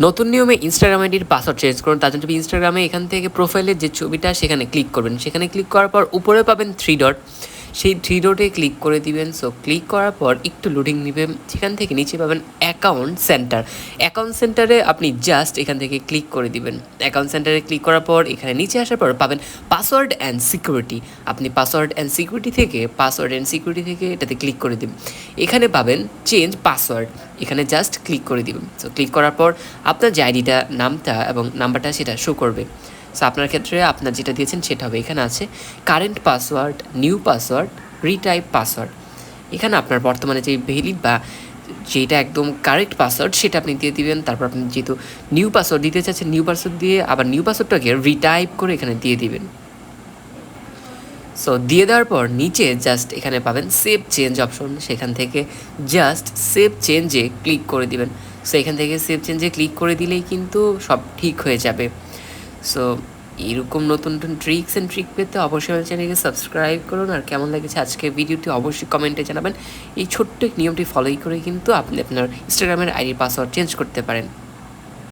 নতুন নিয়মে ইনস্টাগ্রাম আইডির পাসওয়ার্ড চেঞ্জ করুন। তার জন্য ইনস্টাগ্রামে এখান থেকে প্রোফাইলের যে ছবিটা সেখানে ক্লিক করবেন। সেখানে ক্লিক করার পর উপরে পাবেন 3 ডট, সেই 3 ডটে ক্লিক করে দিবেন। সো ক্লিক করার পর একটু লোডিং নেবে, সেখান থেকে নিচে পাবেন অ্যাকাউন্ট সেন্টার। অ্যাকাউন্ট সেন্টারে আপনি জাস্ট এখান থেকে ক্লিক করে দিবেন। অ্যাকাউন্ট সেন্টারে ক্লিক করার পর এখানে নিচে আসার পর পাবেন পাসওয়ার্ড অ্যান্ড সিকিউরিটি। আপনি পাসওয়ার্ড অ্যান্ড সিকিউরিটি থেকে এটাতে ক্লিক করে দিবেন। এখানে পাবেন চেঞ্জ পাসওয়ার্ড, এখানে জাস্ট ক্লিক করে দিবেন। সো ক্লিক করার পর আপনার যে আইডিটা, নামটা এবং নাম্বারটা সেটা শো করবে। সো আপনার ক্ষেত্রে আপনার যেটা দিয়েছেন সেটা হবে। এখানে আছে current password, new password, retype password. এখানে আপনার বর্তমানে যে ভ্যালিড বা যেটা একদম কারেক্ট পাসওয়ার্ড সেটা আপনি দিয়ে দিবেন। তারপর আপনি যেহেতু নিউ পাসওয়ার্ড দিতে চাচ্ছেন, নিউ পাসওয়ার্ড দিয়ে আবার নিউ পাসওয়ার্ডটাকে রিটাইপ করে এখানে দিয়ে দিবেন। সো দিয়ে দেওয়ার পর নিচে জাস্ট এখানে পাবেন সেভ চেঞ্জ অপশন, সেখান থেকে জাস্ট সেভ চেঞ্জে ক্লিক করে দিবেন। সো এখান থেকে সেভ চেঞ্জে ক্লিক করে দিলেই কিন্তু সব ঠিক হয়ে যাবে। সো এরকম নতুন নতুন ট্রিক্স অ্যান্ড ট্রিক পেতে অবশ্যই আমার চ্যানেলকে সাবস্ক্রাইব করুন। আর কেমন লেগেছে আজকের ভিডিওটি অবশ্যই কমেন্টে জানাবেন। এই ছোট্ট নিয়মটি ফলোই করে কিন্তু আপনি আপনার ইনস্টাগ্রামের আইডির পাসওয়ার্ড চেঞ্জ করতে পারেন।